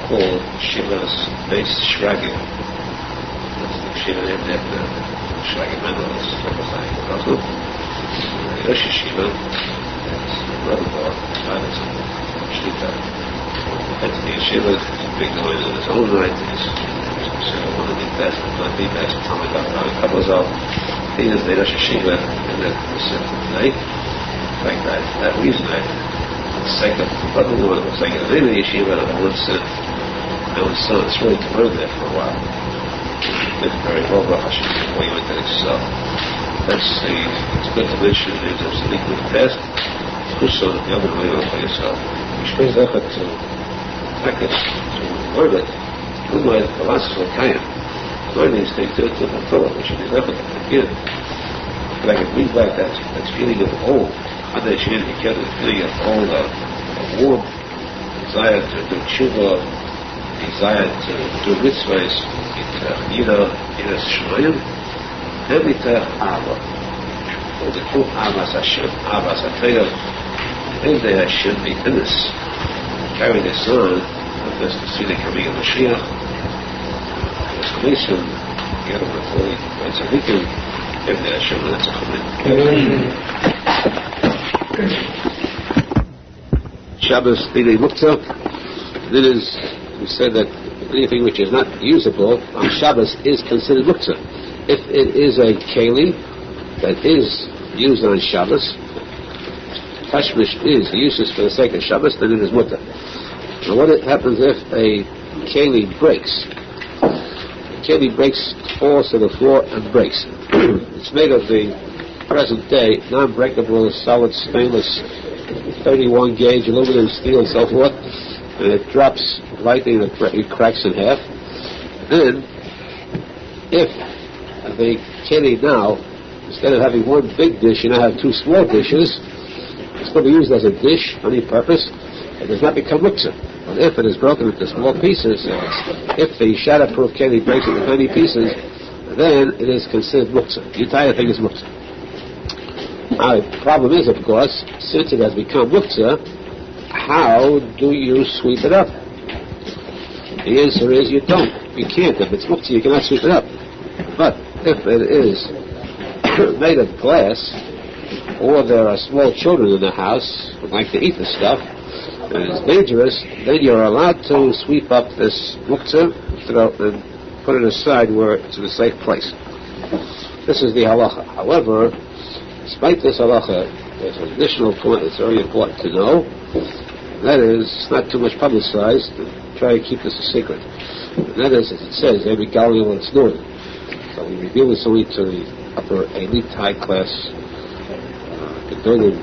called Shiva's base Shragim. That's the Shiva named after Menachem Mendel Schneerson. Rosh Shiva, that's Rosenfeld, that's Shulchan. That's the Shiva, it's a big noise in its own right. It's one of the best, if not the best, Talmud Bavly, Arizal. He is the Rosh Shiva in the today. In fact, that reason I second, but the one was second. The name of the yeshiva, I once said, my own son, it's really to learn there for a while. Did very well, Baruch Hashem, before you went to this. So it's good to mention there's a tzadik with the past. Push on the other way for yourself. You should raise effort to practice, to learn it. You might philosophy kayam. Learn these things to fulfill it. We should raise effort to begin. But I can bring back that feeling of old. The feeling of all the warm desire to do tshuva, desire to do mitzvahs, Yerushalmi, and Ava. For the true Avas Hashem, Avas HaTorah, and the Hashem within us. Carry this on, and this to see the coming of Mashiach. This Mason, get him a fully, once a weekend, and the Hashem, that's a coming. Shabbos Tidei Muktzah. It is, we said that anything which is not usable on Shabbos is considered Muktzah. If it is a keli that is used on Shabbos, Tashmish is uses for the sake of Shabbos, then it is Muktzah. Now what happens if a keli breaks? A keli breaks, falls to the floor and breaks. It's made of the present day non-breakable solid stainless 31 gauge aluminum, steel, and so forth, and it drops lightly and it cracks in half. Then, if the keli now, instead of having one big dish, you now have two small dishes, it's going to be used as a dish for any purpose. It does not become muktzah. But if it is broken into small pieces, if the shatterproof keli breaks into many pieces, then it is considered muktzah. The entire thing is muktzah. Now, the problem is, of course, since it has become muktzah, how do you sweep it up? The answer is you don't. You can't. If it's muktzah, you cannot sweep it up. But if it is made of glass, or there are small children in the house who like to eat the stuff, and it's dangerous, then you're allowed to sweep up this muktzah and put it aside where it's in a safe place. This is the halacha. However, despite this halacha, there's an additional point that's very important to know. That is, it's not too much publicized. Try to keep this a secret. And that is, as it says, every gallery what it's doing. So we reveal this only to the upper elite high class gedolim,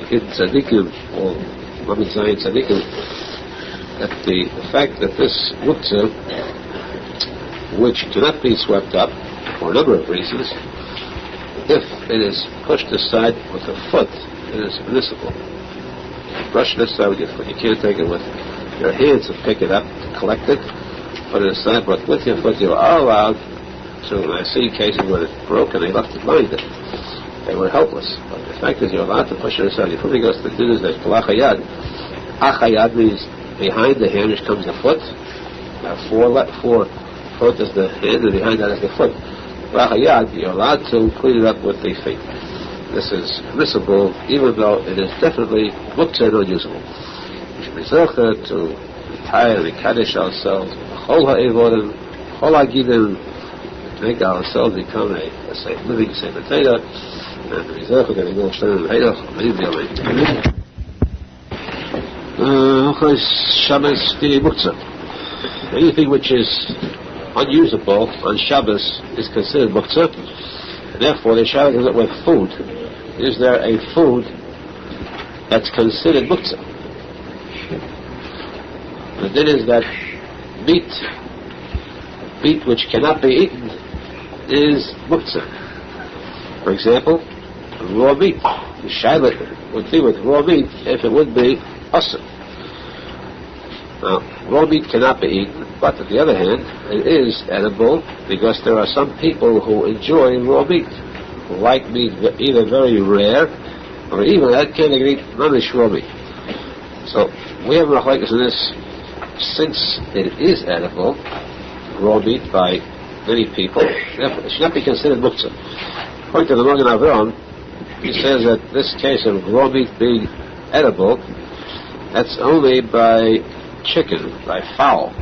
hidden tzadikim, or Mamid Zayin tzadikim, that the fact that this muktzah, which cannot be swept up for a number of reasons, if it is pushed aside with a foot, it is permissible. Brush it aside with your foot. You can't take it with your hands to pick it up, to collect it, put it aside, but with your foot you are allowed to. And I've seen cases where it broke and they left it lying there. They were helpless. But the fact is you're allowed to push it aside. Your foot goes to do this, there's palachayad. Achayad means behind the hand which comes the foot. Four foot is the hand, and behind that is the foot. Palachayad, you're allowed to clean it up with the feet. This is permissible, even though it is definitely muktzah and unusable. We should be zocher to retire and kaddish ourselves, chol ha'evodim, chol ha'gidim, make ourselves become a living sefer Torah, and be zocher that we go stand in the Shabbos the muktzah. Anything which is unusable on Shabbos is considered muktzah. Therefore, the Shabbos is with food. Is there a food that's considered muktzah? And then is that meat which cannot be eaten is muktzah. For example, raw meat. The shaila would be with raw meat if it would be awesome. Now, raw meat cannot be eaten, but on the other hand, it is edible because there are some people who enjoy raw meat, who like meat either very rare or even that can't eat mamish raw meat. So we have machlokes in this. Since it is edible, raw meat by many people, therefore it should not be considered muktzah. According to the Magen Avraham, he says that this case of raw meat being edible, that's only by chicken, by fowl,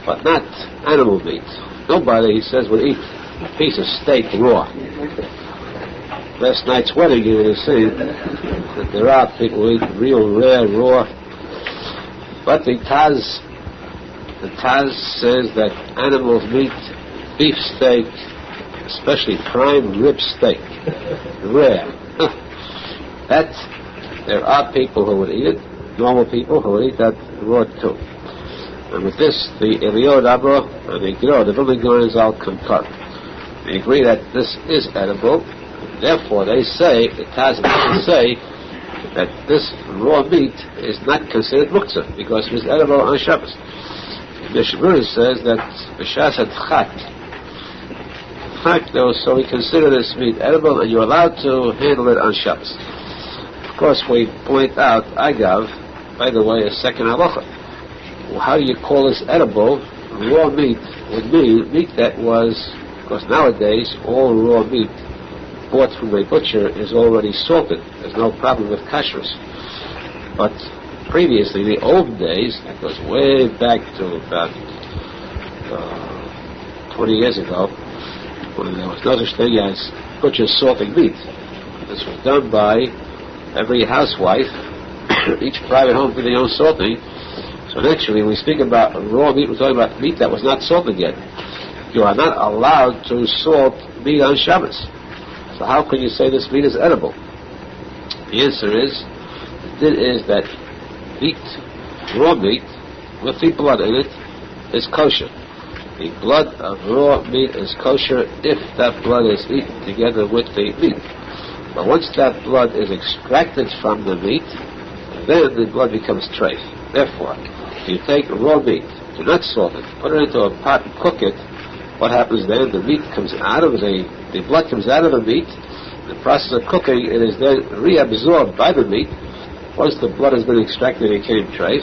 but not animal meat. Nobody, he says, would eat a piece of steak raw. Last night's wedding, you would have seen that there are people who eat real rare raw. But the Taz says that animal meat, beef steak, especially prime rib steak, rare. That there are people who would eat it, normal people who would eat that raw too. And with this, the Eliyahu Rabba and the Giro, the building Arizal concur. They agree that this is edible. Therefore, they say, the Taz say, that this raw meat is not considered muktzah because it is edible on Shabbos. The Shemur says that B'shas had chak, so we consider this meat edible and you're allowed to handle it on Shabbos. Of course, we point out, Agav, by the way, a second halacha. Well, how do you call this edible? Raw meat would mean meat that was, because nowadays all raw meat bought from a butcher is already salted. There's no problem with kashrus. But previously, in the old days, that goes way back to about 20 years ago, when there was no such thing as butchers salting meat. This was done by every housewife, each private home for their own salting. So naturally, when we speak about raw meat, we're talking about meat that was not salted yet. You are not allowed to salt meat on Shabbos. So how can you say this meat is edible? The answer is that meat, raw meat, with the blood in it, is kosher. The blood of raw meat is kosher if that blood is eaten together with the meat. But once that blood is extracted from the meat, then the blood becomes treif. Therefore, if you take raw meat, do not salt it, put it into a pot and cook it, what happens then? The meat comes out of the blood comes out of the meat, the process of cooking, it is then reabsorbed by the meat. Once the blood has been extracted, it became treif.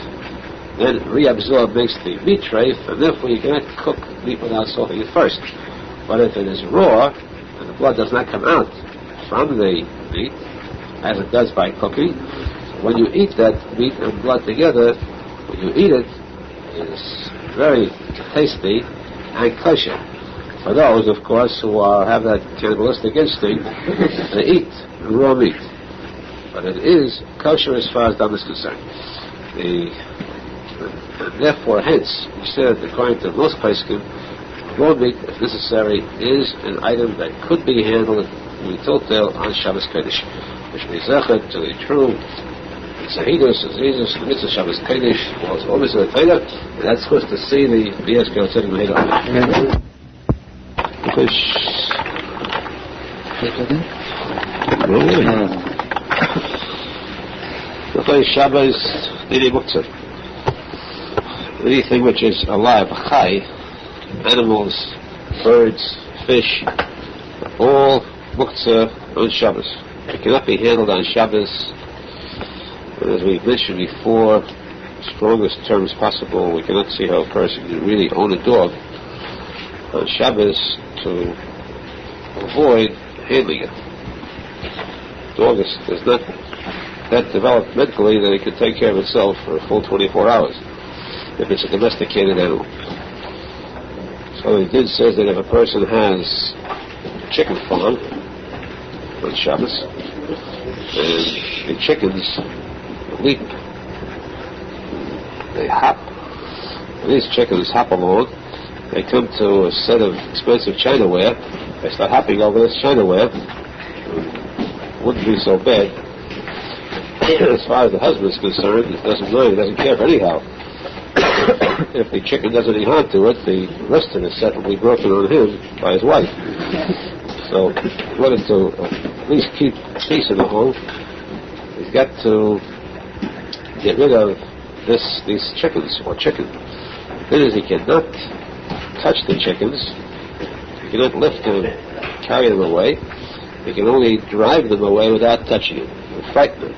Then reabsorbed makes the meat treif, and therefore you cannot cook meat without salting it first. But if it is raw, and the blood does not come out from the meat, as it does by cooking, when you eat that meat and blood together, when you eat it, it is very tasty and kosher. For those, of course, who have that cannibalistic instinct, they eat raw meat. But it is kosher as far as Dam is concerned. Therefore, hence, we said, according to most poskim, raw meat, if necessary, is an item that could be handled mitotel on Shabbos Kodesh, which means zechet to the true Zahidus, Azizus, the mitzvah Shabbos Kodesh, was always in the Torah, and that's supposed to see the B.S. Sitting made on it. The Shabbos Didi Muktzah. Anything which is alive, chai, animals, birds, fish, all Muktzah on Shabbos. It cannot be handled on Shabbos. And as we mentioned before, strongest terms possible, we cannot see how a person can really own a dog on Shabbos to avoid handling it. Dog is not that developed mentally that it can take care of itself for a full 24 hours if it's a domesticated animal. So the Din says that if a person has a chicken farm on Shabbos and the chickens leap, they hop, and these chickens hop along, they come to a set of expensive chinaware, they start hopping over this chinaware. Wouldn't be so bad. As far as the husband is concerned, he doesn't mind, he doesn't care anyhow. If the chicken does any harm to it, the rest of the set will be broken on him by his wife. So, in order to at least keep peace in the home, he's got to get rid of these chickens, or chicken. That is, he cannot touch the chickens, he cannot lift them, carry them away. He can only drive them away without touching them, and frighten them.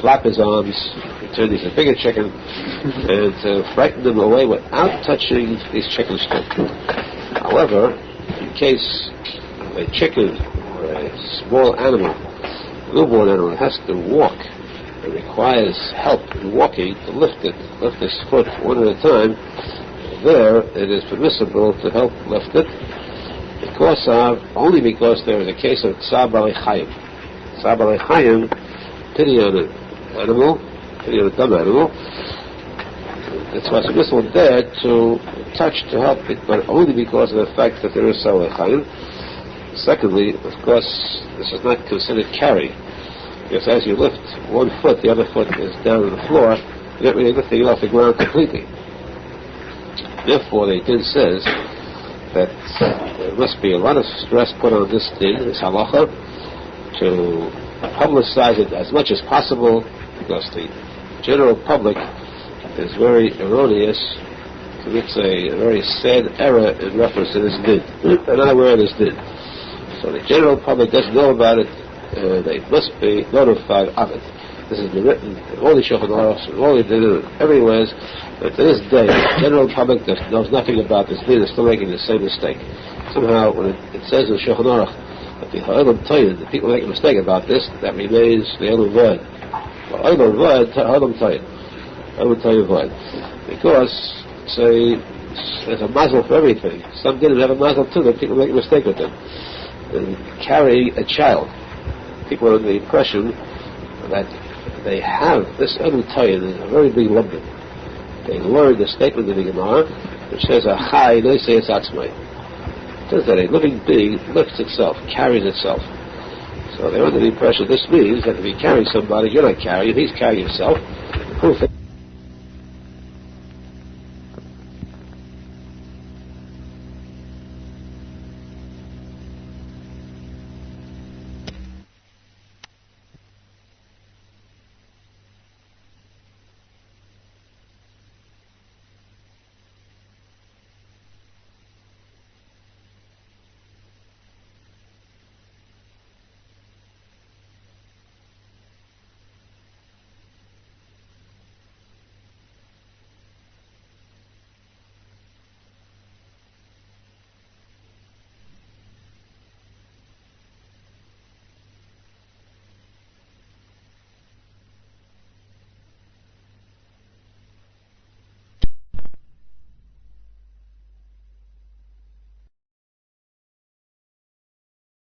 Flap his arms, pretend he's a bigger chicken, and frighten them away without touching these chickens too. However, in case a chicken or a small animal, a newborn animal, has to walk, it requires help in walking to lift his foot one at a time, there it is permissible to help lift it, only because there is a case of tzar balei chayim. Tzar balei chayim, pity on an animal, pity on a dumb animal. It's what's permissible there to touch to help it, but only because of the fact that there is tzar balei chayim. Secondly, of course, this is not considered carry, because as you lift one foot, the other foot is down on the floor, you're not really lifting it off the ground completely. Therefore, the Din says that there must be a lot of stress put on this Din, this Halacha, to publicize it as much as possible, because the general public is very erroneous, commits a very sad error in reference to this Din. They're not aware of this Din. So the general public doesn't know about it, they must be notified of it. This has been written in all the Shulchan and all the Din everywhere. But to this day, the general public that knows nothing about this Din is still making the same mistake. Somehow, when it says in Shulchan Aruch that the Ha'olam Toyin, the people make a mistake about this, that remains the Ha'olam Vod. Well, Ha'olam Vod, Ha'olam Toyin. Ha'olam Toyin Vod. Because, there's a mazel for everything. Some didn't have a mazel too, that people make a mistake with them. And carrying a child, people are under the impression that they have this Ha'olam Toyin is a very big lumpen. They learned the statement of the Gemara, which says, "Achai no say it's atzmai." It says that a living being lifts itself, carries itself. So they're under the impression this means that if he carries somebody, you're not carrying, he's carrying himself. The proof